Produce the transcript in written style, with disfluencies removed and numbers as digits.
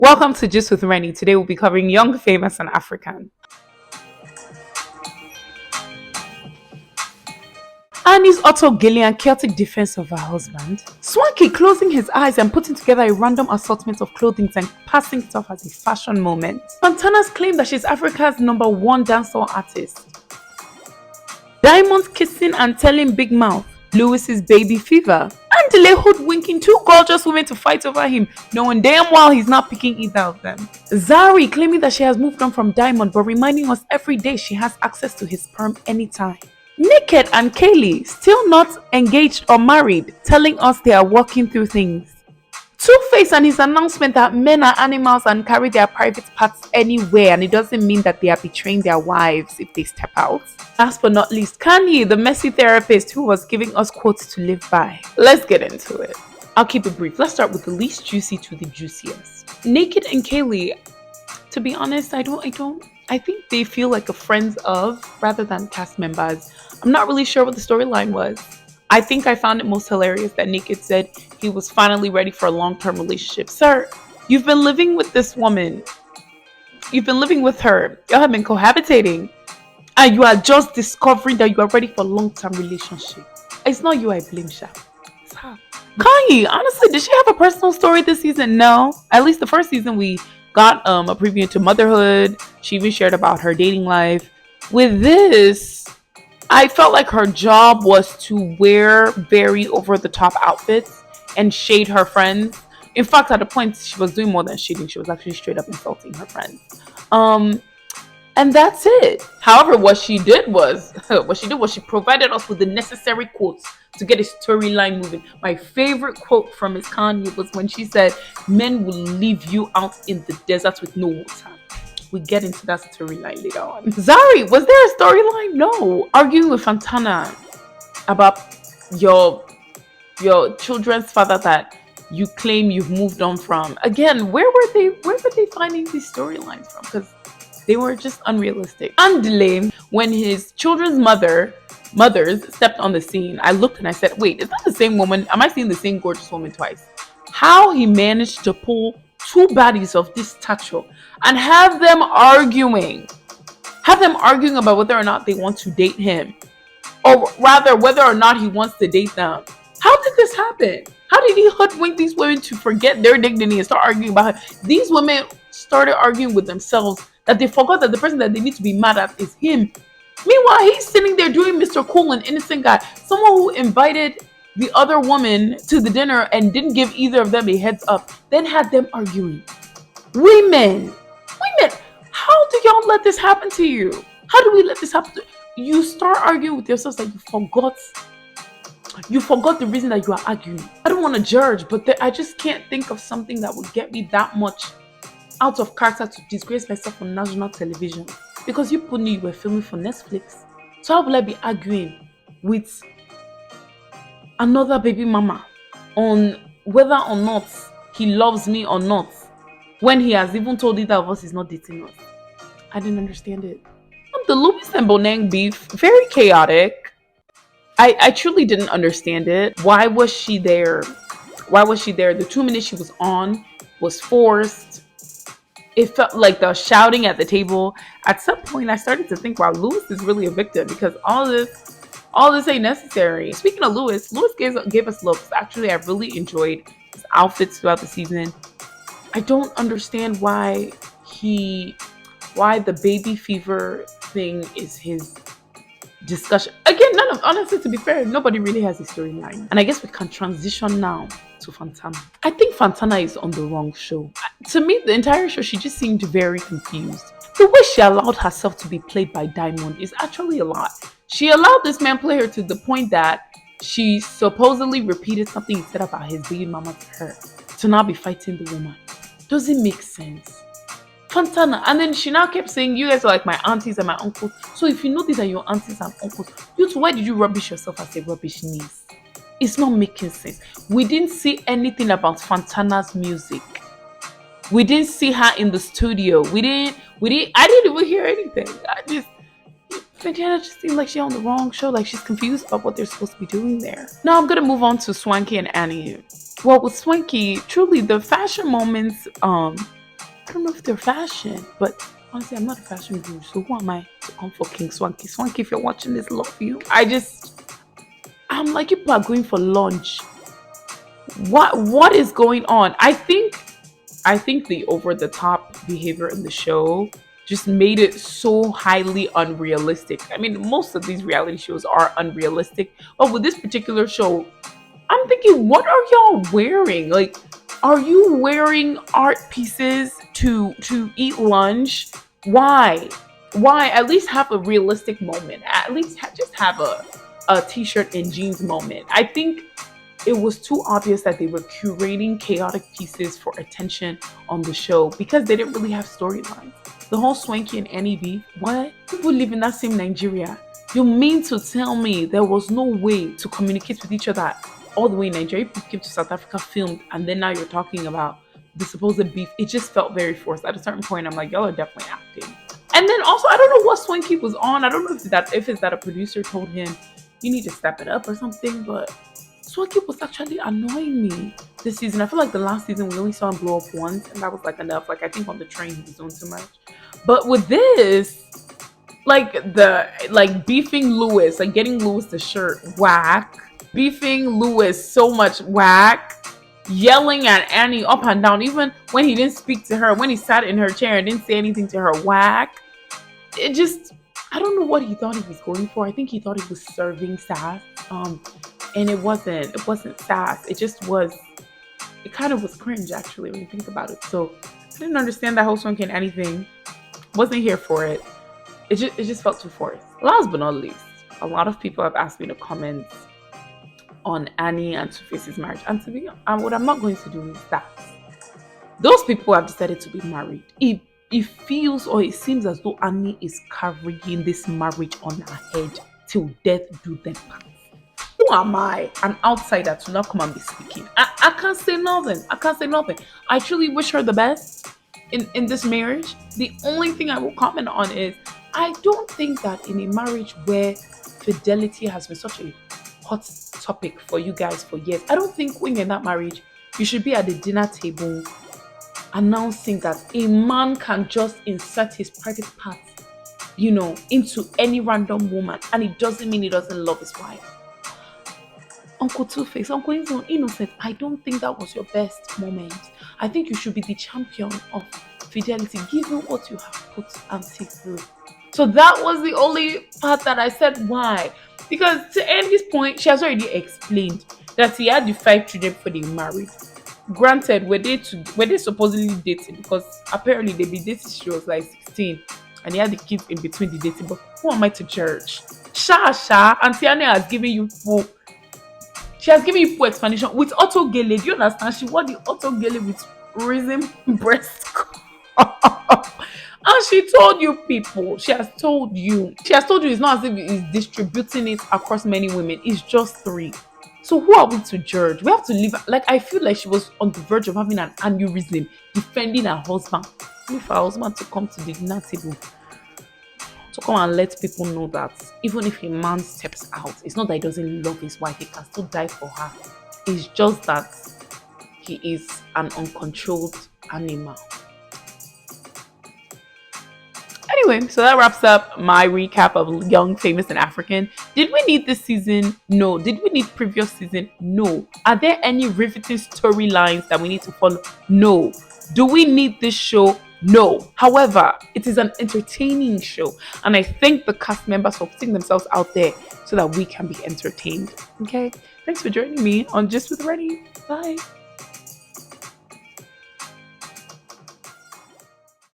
Welcome to Just with Renny. Today we'll be covering Young, Famous, and African. Annie's utter gilly and chaotic defense of her husband. Swanky closing his eyes and putting together a random assortment of clothing and passing it off as a fashion moment. Fontana's claim that she's Africa's #1 dancehall artist. Diamond kissing and telling Big Mouth Lewis's baby fever. Andile hoodwinking two gorgeous women to fight over him, knowing damn well he's not picking either of them. Zari claiming that she has moved on from Diamond, but reminding us every day she has access to his sperm anytime. Naked and Kaylee still not engaged or married, telling us they are working through things. Two-Face and his announcement that men are animals and carry their private parts anywhere, and it doesn't mean that they are betraying their wives if they step out. Last but not least, Kanye, the messy therapist who was giving us quotes to live by. Let's get into it. I'll keep it brief. Let's start with the least juicy to the juiciest. Naked and Kaylee, to be honest, I think they feel like a friends of rather than cast members. I'm not really sure what the storyline was. I think I found it most hilarious that Naked said he was finally ready for a long-term relationship. Sir, you've been living with this woman. You've been living with her. You have been cohabitating. And you are just discovering that you are ready for a long-term relationship. It's not you I blame, Sha. It's her. Kanye, honestly, did she have a personal story this season? No. At least the first season we got a preview into motherhood. She even shared about her dating life. With this, I felt like her job was to wear very over-the-top outfits and shade her friends. In fact, at a point, she was doing more than shading. She was actually straight up insulting her friends. And that's it. However, what she did was she provided us with the necessary quotes to get a storyline moving. My favorite quote from Miss Kanye was when she said, "Men will leave you out in the desert with no water." We get into that storyline later on. Zari, was there a storyline? No. Arguing with Fontana about your children's father that you claim you've moved on from. Again, where were they finding these storylines from? Because they were just unrealistic. Andile, when his children's mothers stepped on the scene, I looked and I said, wait, is that the same woman? Am I seeing the same gorgeous woman twice? How he managed to pull two baddies of this stature and have them arguing about whether or not they want to date him, or rather whether or not he wants to date them. How did this happen? How did he hoodwink these women to forget their dignity and start arguing about her? These women started arguing with themselves that they forgot that the person that they need to be mad at is him. Meanwhile, he's sitting there doing Mr. Cool, an innocent guy, someone who invited the other woman to the dinner and didn't give either of them a heads up, then had them arguing. Women, how do y'all let this happen to you? How do we let this happen to you? You start arguing with yourselves like you forgot the reason that you are arguing. I don't want to judge, but I just can't think of something that would get me that much out of character to disgrace myself on national television. Because you put me, you were filming for Netflix. So how will I be arguing with another baby mama on whether or not he loves me or not, when he has even told either of us he's not dating us? I didn't understand it. The Lewis and Bonang beef, very chaotic. I truly didn't understand it. Why was she there? The 2 minutes she was on was forced. It felt like the shouting at the table. At some point, I started to think, wow, Lewis is really a victim because all this ain't necessary. Speaking of Lewis gave us looks. Actually, I really enjoyed his outfits throughout the season. I don't understand why the baby fever thing is his discussion. Again, honestly, to be fair, nobody really has a storyline. And I guess we can transition now to Fontana. I think Fontana is on the wrong show. To me, the entire show, she just seemed very confused. The way she allowed herself to be played by Diamond is actually a lot. She allowed this man play her to the point that she supposedly repeated something he said about his baby mama to her, to now be fighting the woman. Doesn't make sense. Fontana, and then she now kept saying, you guys are like my aunties and my uncles. So if you know these are your aunties and uncles, why did you rubbish yourself as a rubbish niece? It's not making sense. We didn't see anything about Fontana's music. We didn't see her in the studio. I didn't even hear anything. Fontana just seemed like she's on the wrong show. Like she's confused about what they're supposed to be doing there. Now I'm gonna move on to Swanky and Annie. Well, with Swanky, truly the fashion moments I don't know if they're fashion, but honestly, I'm not a fashion guru, so who am I to come for King Swanky? Swanky, if you're watching this, love you. I'm like, people are going for lunch. What is going on? I think the over the top behavior in the show just made it so highly unrealistic. I mean, most of these reality shows are unrealistic, but with this particular show, I'm thinking, what are y'all wearing? Like, are you wearing art pieces to eat lunch? Why? Why? At least have a realistic moment. At least just have a t-shirt and jeans moment. I think it was too obvious that they were curating chaotic pieces for attention on the show because they didn't really have storylines. The whole Swanky and Annie beef, what? People live in that same Nigeria. You mean to tell me there was no way to communicate with each other all the way in Nigeria? People came to South Africa, filmed, and then now you're talking about the supposed beef. It just felt very forced. At a certain point, I'm like, y'all are definitely acting. And then also, I don't know what Swanky was on. I don't know if it's that a producer told him you need to step it up or something, but Swanky was actually annoying me this season. I feel like the last season we only saw him blow up once, and that was like enough. Like I think on the train he was doing too much. But with this, like beefing Lewis, like getting Lewis the shirt, whack. Beefing Lewis so much, whack. Yelling at Annie up and down, even when he didn't speak to her, when he sat in her chair and didn't say anything to her, whack. It just, I don't know what he thought he was going for. I think he thought he was serving sass. And it wasn't sass. It kind of was cringe actually when you think about it. So I didn't understand that whole Swanky and anything. Wasn't here for it. It just felt too forced. Last but not least, a lot of people have asked me to comment on Annie and Two-Face's marriage. And to be honest, what I'm not going to do is that. Those people have decided to be married. It feels or it seems as though Annie is carrying this marriage on her head till death do them part. Who am I, an outsider, to not come and be speaking? I can't say nothing. I truly wish her the best in this marriage. The only thing I will comment on is I don't think that in a marriage where fidelity has been such a hot topic for you guys for years, I don't think when you're in that marriage, you should be at the dinner table announcing that a man can just insert his private parts, into any random woman, and it doesn't mean he doesn't love his wife. Uncle Two-Face, Uncle Innocent, I don't think that was your best moment. I think you should be the champion of fidelity, given what you have put Auntie through. So that was the only part that I said why. Because to Andy's point, she has already explained that he had the 5 children before they married. Granted, were they supposedly dating? Because apparently they be dating, she was like 16. And he had the kids in between the dating. But who am I to judge? Auntie Annie has given you full. She has given you full explanation with auto gele. Do you understand? She wore the auto gele with risen breast. And she told you people. She has told you it's not as if it's distributing it across many women. It's just 3. So who are we to judge? We have to leave. Like, I feel like she was on the verge of having an aneurysm defending her husband. Leave her husband to come to the dinner table to come and let people know that even if a man steps out, it's not that he doesn't love his wife, he can still die for her. It's just that he is an uncontrolled animal. Anyway, so that wraps up my recap of Young, Famous, and African. Did we need this season? No. Did we need previous season? No. Are there any riveting storylines that we need to follow? No. Do we need this show? No. However, it is an entertaining show, and I thank the cast members for putting themselves out there so that we can be entertained. Okay? Thanks for joining me on Just with Renny. Bye.